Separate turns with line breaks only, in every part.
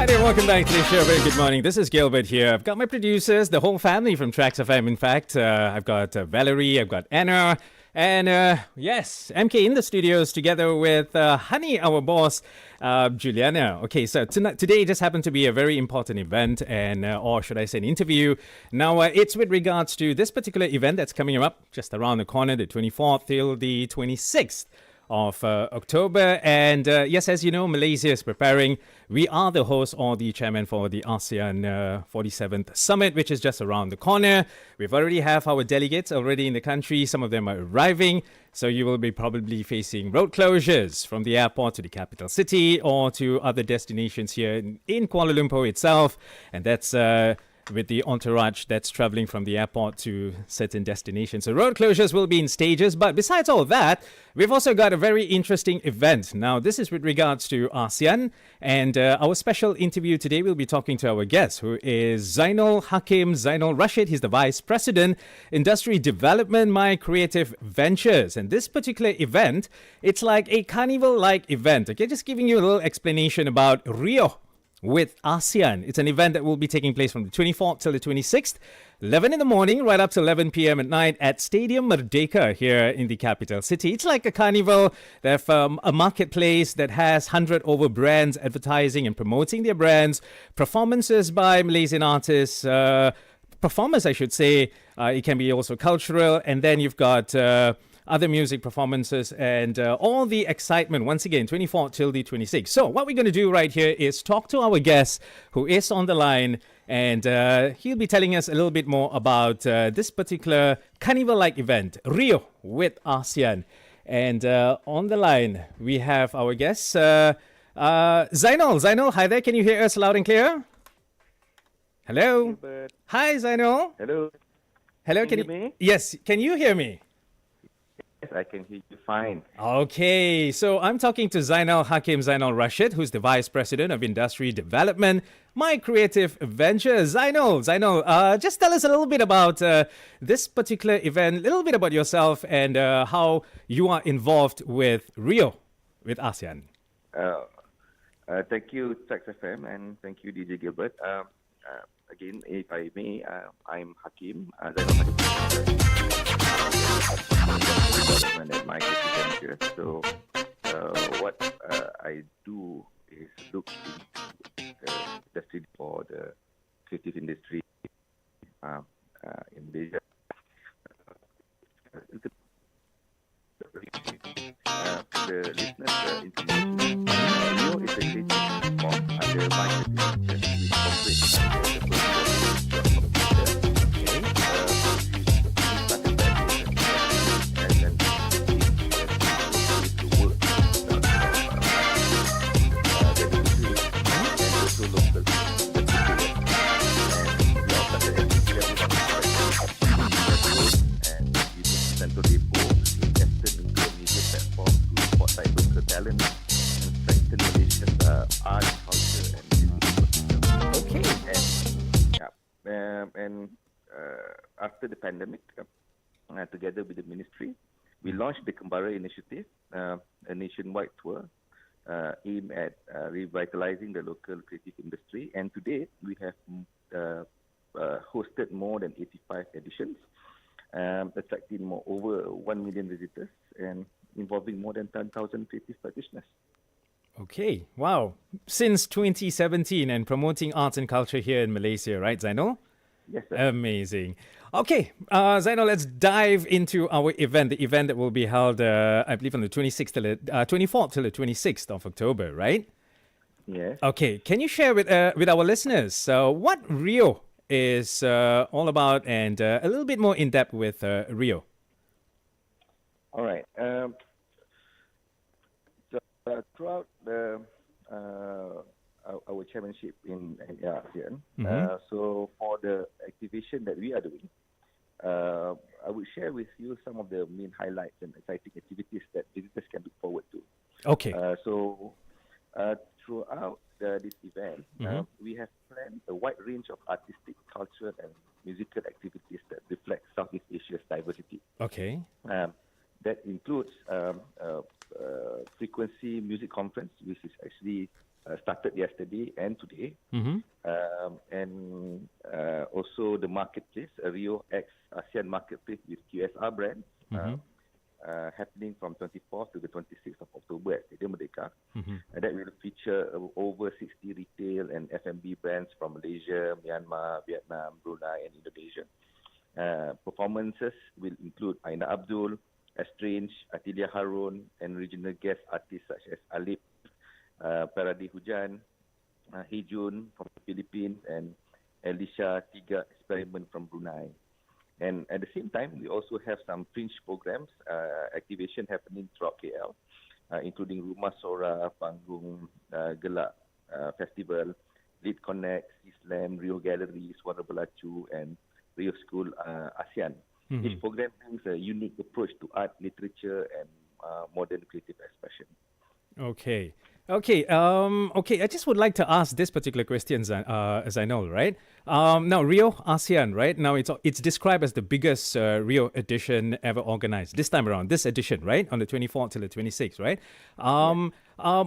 Hi there, welcome back to the show. Very good morning. This is Gilbert here. I've got my producers, the whole family from TRAXXfm. In fact, I've got Valerie, I've got Anna, and yes, MK in the studios together with Honey, our boss, Juliana. Okay, so today just happened to be a very important event, and or should I say an interview. Now, it's with regards to this particular event that's coming up just around the corner, the 24th till the 26th. Of October. And yes, as you know, Malaysia is preparing. We are the host or the chairman for the ASEAN 47th Summit, which is just around the corner. We've already have our delegates already in the country. Some of them are arriving. So you will be probably facing road closures from the airport to the capital city or to other destinations here in Kuala Lumpur itself. And that's with the entourage that's traveling from the airport to certain destinations. So road closures will be in stages. But besides all that, we've also got a very interesting event. Now, this is with regards to ASEAN. And our special interview today, we'll be talking to our guest, who is Zainol Haqim Zainol Rashid. He's the Vice President, Industry Development MyCreative Ventures. And this particular event, it's like a carnival-like event. Okay, just giving you a little explanation about RIUH with ASEAN. It's an event that will be taking place from the 24th till the 26th, 11 in the morning, right up to 11 p.m. at night at Stadium Merdeka here in the capital city. It's like a carnival. They have a marketplace that has 100 over brands advertising and promoting their brands, performances by Malaysian artists, performers, I should say. It can be also cultural. And then you've got other music performances and all the excitement, once again, 24th till the 26th. So what we're going to do right here is talk to our guest who is on the line, and he'll be telling us a little bit more about this particular carnival-like event, RIUH with ASEAN. And on the line, we have our guest, Zainol. Zainol, hi there. Can you hear us loud and clear? Hello?
Gilbert.
Hi, Zainol.
Hello.
Hello,
Can you hear me?
Yes, can you hear me?
Yes, I can hear you fine.
Okay, so I'm talking to Zainol Haqim Zainol Rashid, who's the Vice President of Industry Development, MyCreative Ventures. Zainol, just tell us a little bit about this particular event, a little bit about yourself and how you are involved with RIUH with ASEAN.
Thank you, TRAXXfm, and thank you, DJ Gilbert. Again, if I may, I'm Hakim, Zainol Haqim Development at MyCreative Ventures. So, what I do is look into the industry for the creative industry in Malaysia. The listeners' information. RIUH is a creative platform under MyCreative Ventures. After the pandemic, together with the ministry, we launched the Kembara Initiative, a nationwide tour aimed at revitalizing the local creative industry. And today, we have hosted more than 85 editions, attracting over 1 million visitors and involving more than 10,000 creative practitioners.
Okay, wow. Since 2017 and promoting arts and culture here in Malaysia, right, Zainol?
Yes, sir.
Amazing. Okay, Zainol, let's dive into our event, the event that will be held, I believe, on the 24th till the 26th of October, right?
Yes.
Okay, can you share with our listeners what RIUH is all about and a little bit more in depth with RIUH?
All right. Throughout our chairmanship in ASEAN, so for the activation that we are doing, I will share with you some of the main highlights and exciting activities that visitors can look forward to.
Okay.
Throughout this event, we have planned a wide range of artistic, cultural, and musical activities that reflect Southeast Asia's diversity.
Okay.
That includes Frequency Music Conference, which is actually started yesterday and today. And also the marketplace, RIUH X ASEAN marketplace with QSR brands, happening from 24th to the 26th of October at Stadium Merdeka. And that will feature over 60 retail and F&B brands from Malaysia, Myanmar, Vietnam, Brunei, and Indonesia. Performances will include Aina Abdul, Estrange, Atilia Harun, and regional guest artists such as Alip, Paradi Hujan, Hejun from the Philippines, and Elisha Tiga Experiment from Brunei. And at the same time, we also have some fringe programs, activation happening throughout KL, including Rumah Sora, Panggung, Gelak Festival, Lead Connect, Islam, Rio Gallery, Suara Belacu, and Rio School ASEAN. Each program brings a unique approach to art, literature, and modern creative expression.
Okay. I just would like to ask this particular question, Zainol, right? Now, RIUH ASEAN, right? Now, it's described as the biggest RIUH edition ever organized this time around, this edition, right? On the 24th till the 26th, right?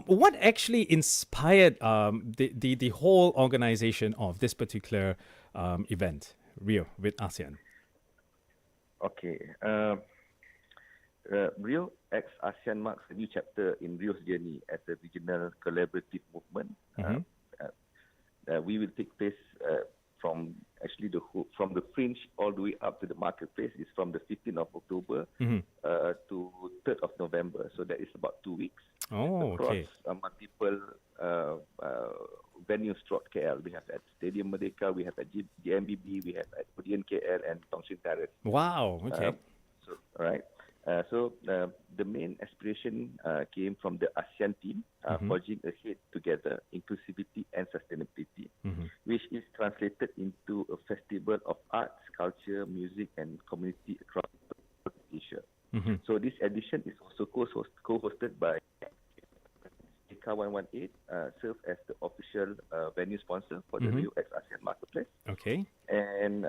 What actually inspired the whole organization of this particular event, RIUH with ASEAN?
Okay. RIUH X ASEAN marks a new chapter in RIUH's journey as a regional collaborative movement. We will take place from the fringe all the way up to the marketplace. Is from the 15th of October to 3rd of November. So that is about 2 weeks. Across multiple venues throughout KL. We have at Stadium Merdeka, we have at GMBB, we have at Odeon KL and Tongshin Terrace.
Wow. Okay.
All right. So the main aspiration came from the ASEAN team, forging ahead together, inclusivity and sustainability, which is translated into a festival of arts, culture, music, and community across Asia. So this edition is also co-hosted by K118, serves as the official venue sponsor for the RIUH X ASEAN Marketplace.
Okay.
And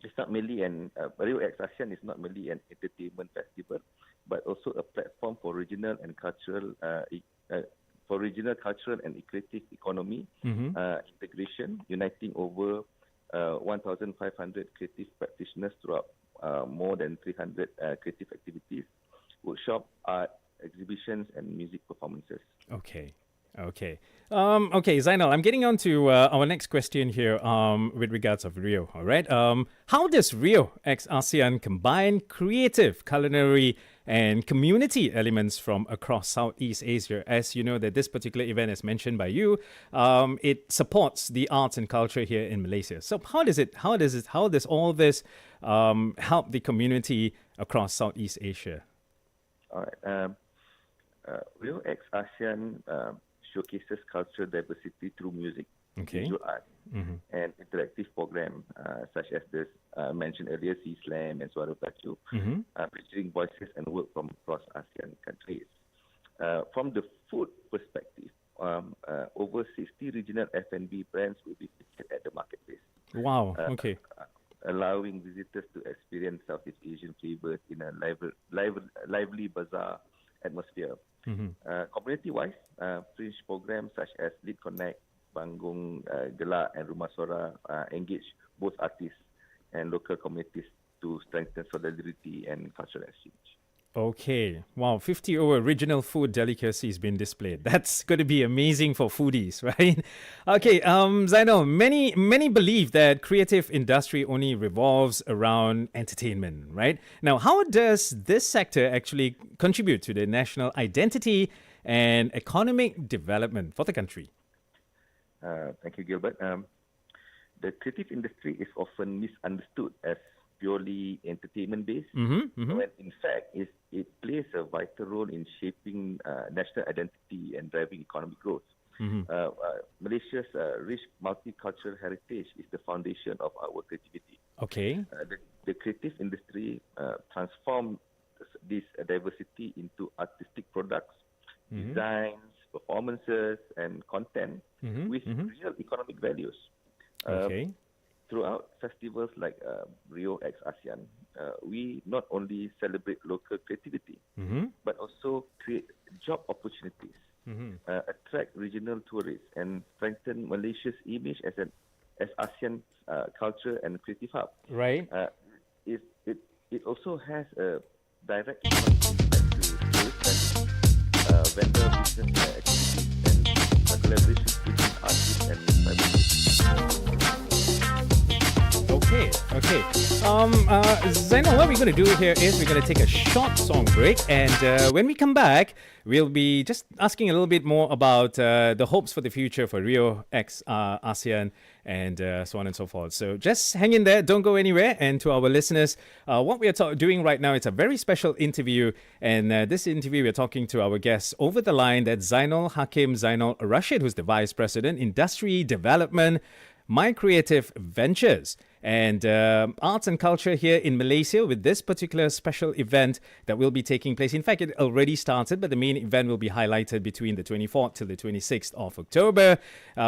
it's not merely RIUH X ASEAN is not merely an entertainment festival, but also a platform for regional and cultural and creative economy integration, uniting over 1,500 creative practitioners throughout more than 300 creative activities, workshop, art, exhibitions, and music performances.
Okay, Zainol, I'm getting on to our next question here with regards of RIUH, all right? How does RIUH X ASEAN combine creative, culinary, and community elements from across Southeast Asia? As you know that this particular event, as mentioned by you, it supports the arts and culture here in Malaysia. So how does all this help the community across Southeast Asia?
All right. RIUH X ASEAN showcases cultural diversity through music, visual art, and interactive programs such as this mentioned earlier, Islam and Suara Belacu, featuring voices and work from across ASEAN countries. From the food perspective, over 60 regional F&B brands will be featured at the marketplace.
Wow, okay.
Allowing visitors to experience Southeast Asian flavors in a lively bazaar atmosphere. Community-wise, fringe programs such as Lead Connect, Panggung, Gelak, and Rumah Sora engage both artists and local communities to strengthen solidarity and cultural exchange.
Okay. Wow, 50 over original food delicacies being displayed. That's going to be amazing for foodies, right? Okay, Zainol, many believe that creative industry only revolves around entertainment, right? Now, how does this sector actually contribute to the national identity and economic development for the country?
Thank you, Gilbert. The creative industry is often misunderstood as purely entertainment-based, when in fact it plays a vital role in shaping national identity and driving economic growth. Malaysia's rich multicultural heritage is the foundation of our creativity.
Okay.
The creative industry transforms this diversity into artistic products, designs, performances, and content with real economic values.
Okay.
Throughout festivals like RIUH X ASEAN, we not only celebrate local creativity, but also create job opportunities attract regional tourists and strengthen Malaysia's image as ASEAN culture and creative hub.
Right.
It also has a direct impact to tourists and vendor business activities and collaborations between artists and private.
Okay. Zainol, what we're going to do here is we're going to take a short song break, and when we come back, we'll be just asking a little bit more about the hopes for the future for RIUH X ASEAN and so on and so forth. So just hang in there, don't go anywhere. And to our listeners, what we are doing right now, it's a very special interview, and this interview we're talking to our guest over the line, that's Zainol Haqim Zainol Rashid, who's the Vice President, Industry Development MyCreative Ventures, and arts and culture here in Malaysia with this particular special event that will be taking place. In fact, it already started, but the main event will be highlighted between the 24th to the 26th of October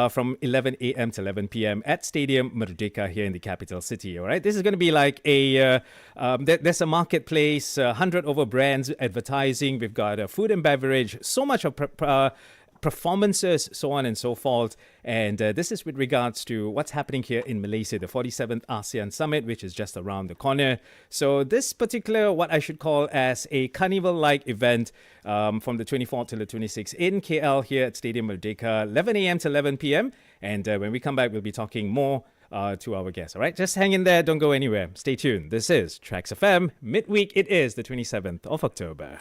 from 11 a.m. to 11 p.m. at Stadium Merdeka here in the capital city. All right, this is going to be like there's a marketplace, 100 over brands advertising. We've got food and beverage, so much of performances, so on and so forth. And this is with regards to what's happening here in Malaysia, the 47th ASEAN Summit, which is just around the corner. So this particular, what I should call as a carnival-like event from the 24th to the 26th in KL here at Stadium Merdeka, 11 a.m. to 11 p.m. And when we come back, we'll be talking more to our guests. All right, just hang in there. Don't go anywhere. Stay tuned. This is TRAXXfm. Midweek, it is the 27th of October.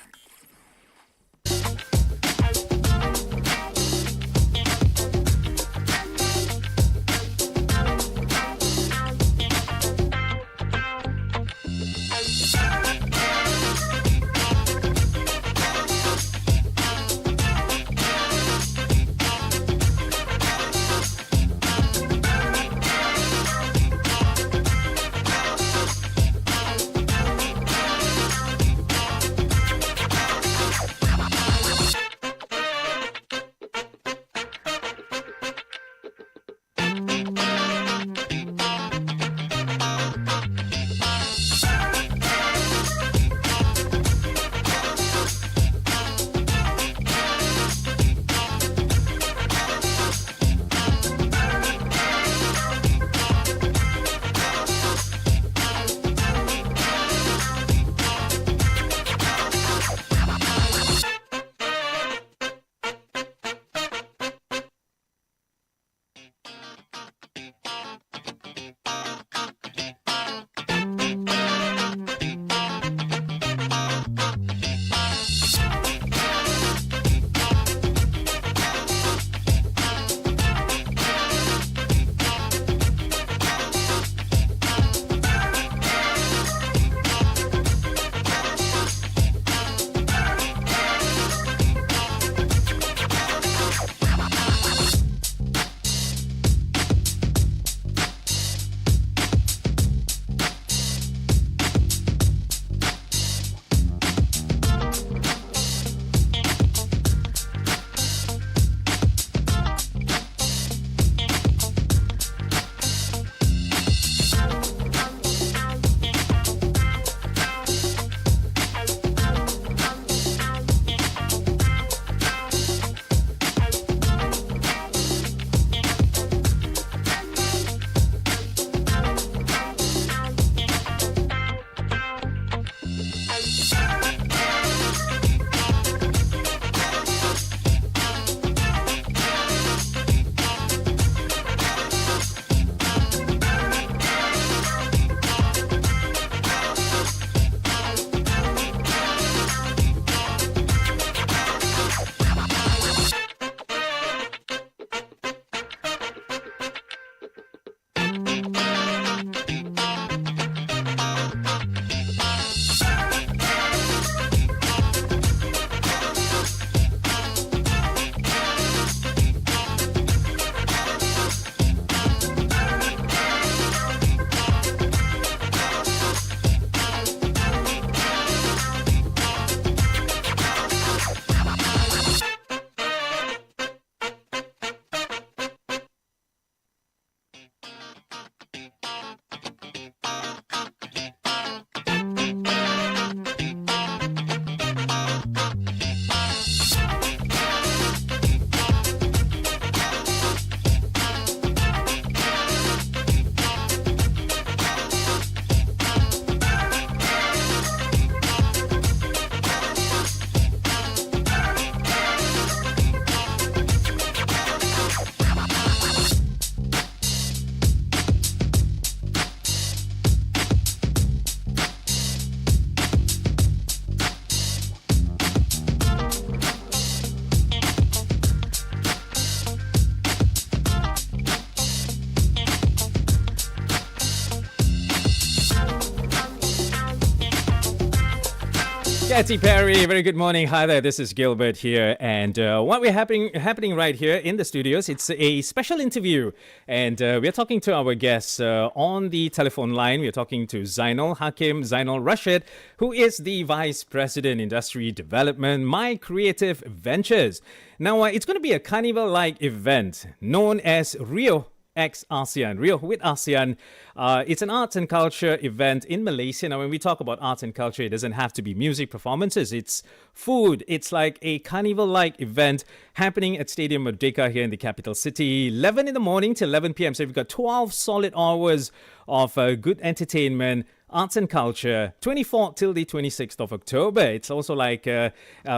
Katy Perry, very good morning. Hi there, this is Gilbert here. And what we're happening right here in the studios, it's a special interview. And we're talking to our guests on the telephone line. We're talking to Zainol Haqim Zainol Rashid, who is the Vice President, Industry Development, MyCreative Ventures. Now, it's going to be a carnival-like event known as RIUH X ASEAN, RIUH with ASEAN. It's an arts and culture event in Malaysia. Now, when we talk about arts and culture, it doesn't have to be music performances. It's food. It's like a carnival-like event happening at Stadium Merdeka here in the capital city. 11 in the morning till 11 p.m. So we've got 12 solid hours of good entertainment, arts and culture, 24th till the 26th of October. It's also like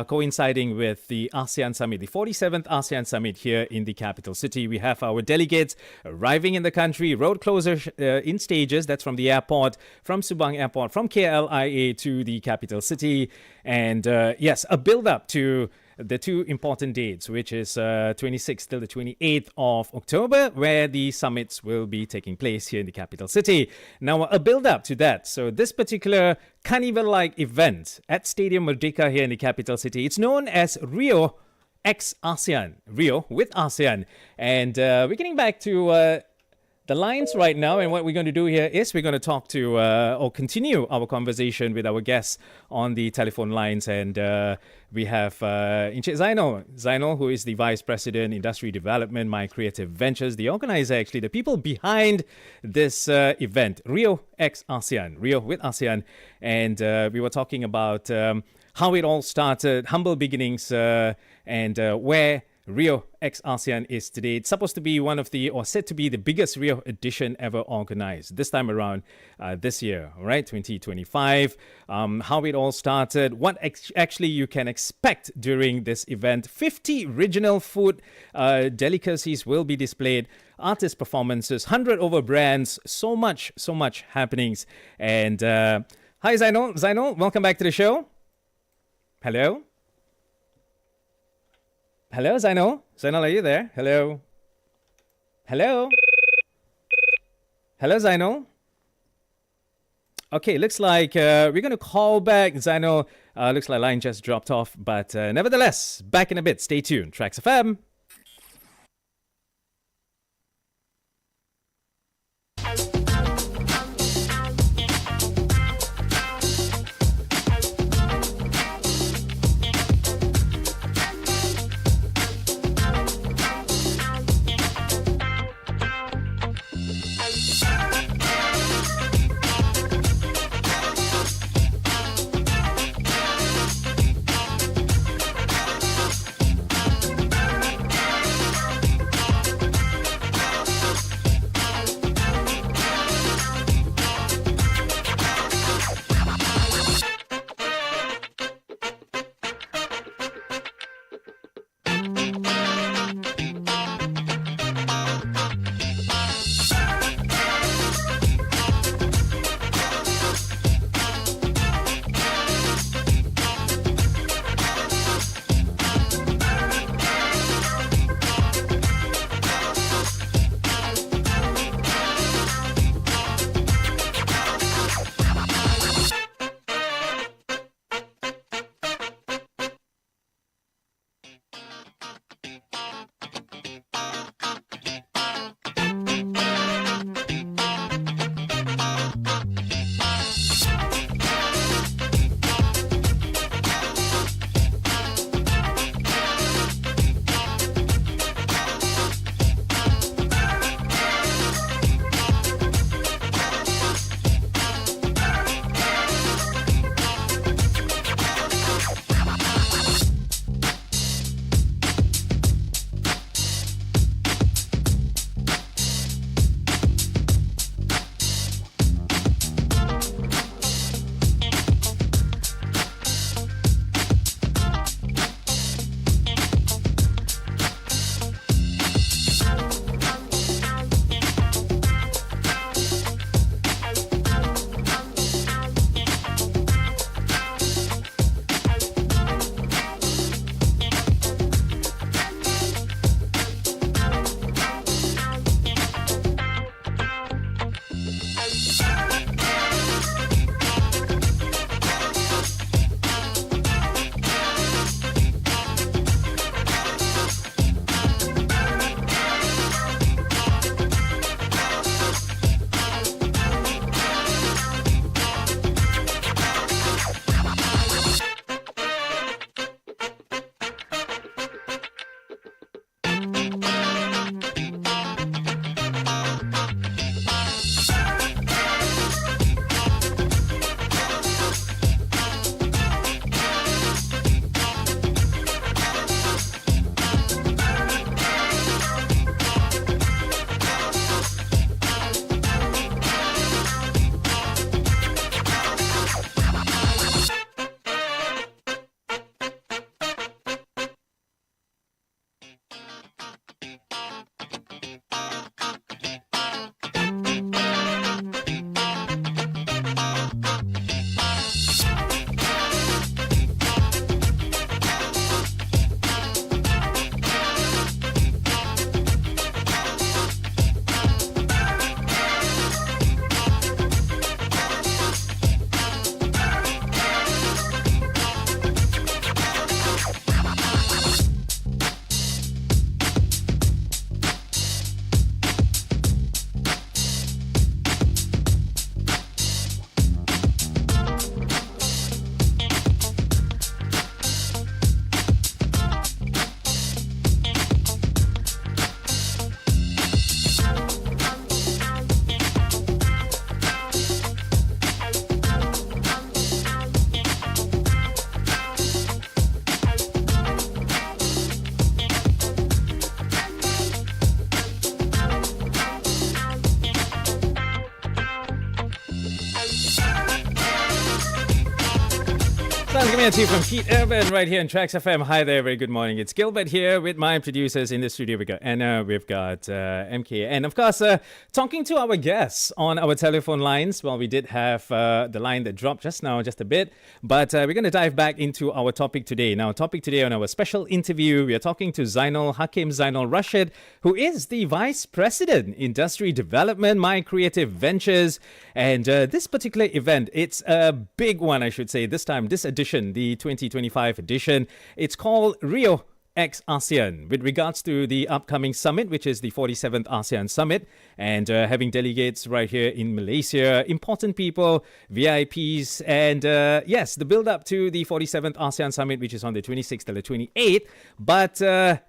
coinciding with the ASEAN Summit, the 47th ASEAN Summit here in the capital city. We have our delegates arriving in the country, road closure in stages. That's from the airport, from Subang Airport, from KLIA to the capital city. And yes, a build-up to the two important dates, which is 26th till the 28th of October, where the summits will be taking place here in the capital city. Now, a build-up to that. So this particular carnival-like event at Stadium Merdeka here in the capital city, it's known as RIUH X ASEAN, RIUH with ASEAN. And we're getting back to the lines right now, and what we're going to do here is we're going to talk to or continue our conversation with our guests on the telephone lines. And we have Encik Zainol, who is the Vice President, Industry Development, MyCreative Ventures, the organizer, actually, the people behind this event, RIUH X ASEAN, RIUH with ASEAN. And we were talking about how it all started, humble beginnings, and where RIUH X ASEAN is today. It's supposed to be one of the, or said to be the biggest RIUH edition ever organized this time around this year, right? 2025. How it all started, what actually you can expect during this event. 50 regional food delicacies will be displayed, artist performances, 100 over brands, so much happenings. And hi, Zainol, welcome back to the show. Hello? Hello, Zainol? Zainol, are you there? Hello? Hello? Hello, Zainol? Okay, looks like we're going to call back Zainol. Looks like line just dropped off. But nevertheless, back in a bit. Stay tuned. TRAXXfm. Sounds coming at you from Pete Urban right here on TRAXXfm. Hi there, very good morning. It's Gilbert here with my producers in the studio. We've got Anna, we've got MK, and of course, talking to our guests on our telephone lines. Well, we did have the line that dropped just now, just a bit, but we're going to dive back into our topic today. Now, topic today on our special interview, we are talking to Zainol Haqim Zainol Rashid, who is the Vice President, Industry Development MyCreative Ventures. And this particular event, it's a big one, I should say, this time, this edition, the 2025 edition. It's called RIUH X ASEAN with regards to the upcoming summit, which is the 47th ASEAN Summit, and having delegates right here in Malaysia, important people, VIPs, and yes, the build up to the 47th ASEAN Summit, which is on the 26th to the 28th. But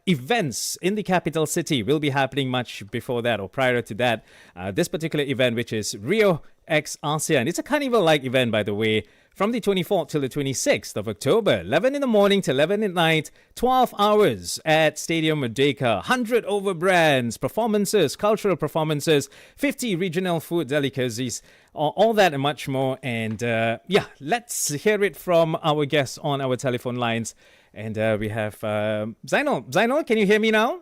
events in the capital city will be happening much before that or prior to that. This particular event, which is RIUH X ASEAN, it's a carnival-like event, by the way, from the 24th till the 26th of October, 11 in the morning to 11 at night, 12 hours at Stadium Merdeka, 100 over brands, performances, cultural performances, 50 regional food delicacies, all that and much more. And yeah, let's hear it from our guests on our telephone lines. And we have Zainol. Zainol, can you hear me now?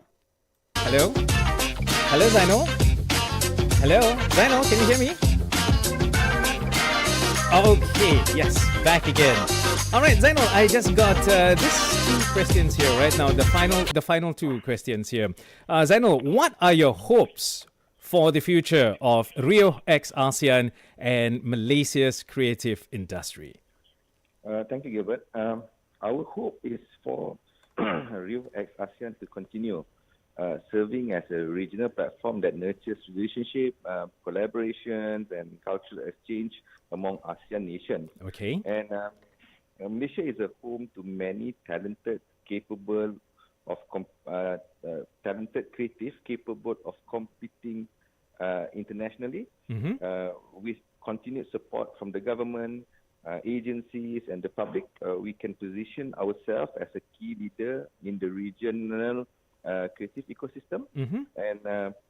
Hello? Hello, Zainol? Hello? Zainol, can you hear me? Okay, yes, back again. All right, Zainol, I just got these two questions here right now, the final two questions here. Zainol, what are your hopes for the future of RIUH X ASEAN and Malaysia's creative industry?
Thank you, Gilbert. Our hope is for RIUH X ASEAN to continue serving as a regional platform that nurtures relationship, collaborations, and cultural exchange among ASEAN nations.
Okay.
And Malaysia is a home to many talented, capable of talented creative, capable of competing internationally. With continued support from the government, agencies, and the public, we can position ourselves as a key leader in the regional creative ecosystem. And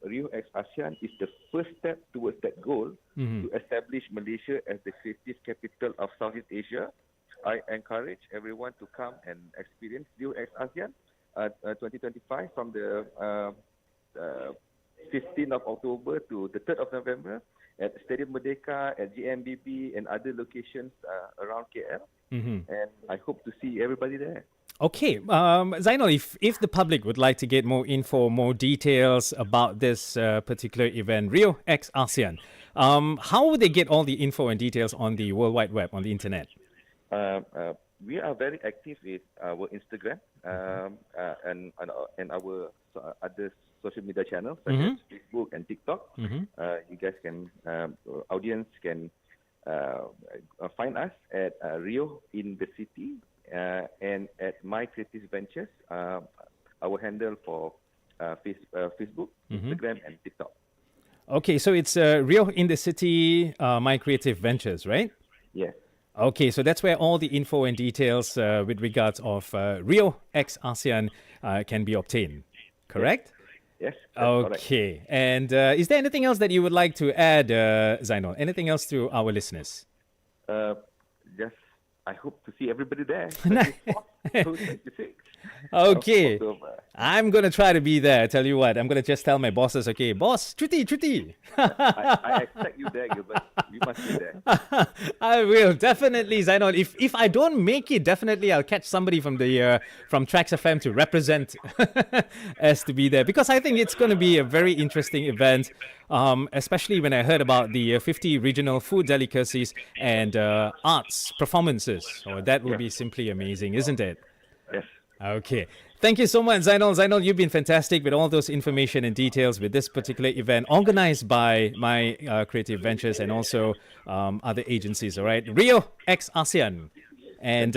RIUH X ASEAN is the first step towards that goal to establish Malaysia as the creative capital of Southeast Asia. I encourage everyone to come and experience RIUH X ASEAN 2025 from the 15th of October to the 3rd of November at Stadium Merdeka, at GMBB, and other locations around KL. And I hope to see everybody there.
Okay, Zainol, if the public would like to get more info, more details about this particular event, RIUH X ASEAN, how would they get all the info and details on the World Wide Web, on the internet?
We are very active with our Instagram and our other social media channels such as Facebook and TikTok. You guys can, audience can find us at RIUH in the city. And at MyCreative Ventures, our handle for Facebook, Instagram, and TikTok.
Okay, so it's RIUH in the City MyCreative Ventures, right?
Yes.
Okay, so that's where all the info and details with regards of RIUH X ASEAN can be obtained, correct?
Yes. That's correct.
Okay, and is there anything else that you would like to add, Zainol? Anything else to our listeners?
Just, I hope to see everybody there. 24th to 26th
Okay,
of October.
I'm going to try to be there. I tell you what, I'm going to just tell my bosses, okay, boss, chuti.
I expect you there, Gilbert. You must be there.
I will, definitely, Zainol. If I don't make it, definitely I'll catch somebody from the from TRAXXfm to represent us to be there, because I think it's going to be a very interesting event, especially when I heard about the 50 regional food delicacies and arts performances. Oh, that will be simply amazing, isn't it?
Yes.
Okay. Thank you so much, Zainol. Zainol, you've been fantastic with all those information and details with this particular event organized by My Creative Ventures and also other agencies, all right? RIUH X ASEAN. And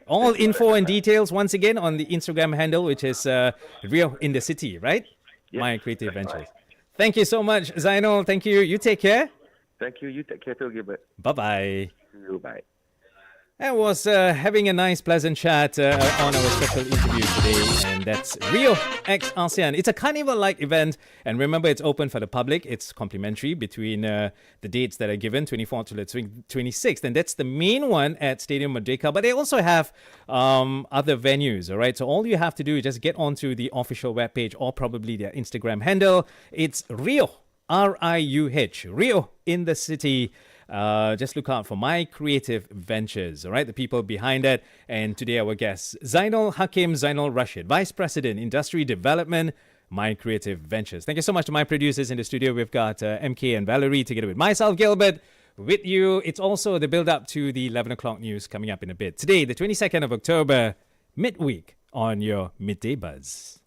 all info and details, once again, on the Instagram handle, which is RIUH in the City, right?
Yes,
My Creative
that's
Ventures.
right.
Thank you so much, Zainol. Thank you. You take care.
Thank you. You take care too, Gilbert.
Bye-bye.
See you. Bye.
I was having a nice, pleasant chat on our special interview today, and that's RIUH X ASEAN. It's a carnival-like event, and remember, it's open for the public. It's complimentary between the dates that are given, 24th to the 26th, and that's the main one at Stadium Merdeka. But they also have other venues, all right? So all you have to do is just get onto the official webpage or probably their Instagram handle. It's RIUH, RIUH, RIUH in the City. Just look out for My Creative Ventures, all right? The people behind it. And today our guest, Zainol Haqim Zainol Rashid, Vice President, Industry Development, My Creative Ventures. Thank you so much to my producers in the studio. We've got MK and Valerie together with myself, Gilbert, with you. It's also the build-up to the 11 o'clock news coming up in a bit. Today, the 22nd of October, midweek on your Midday Buzz.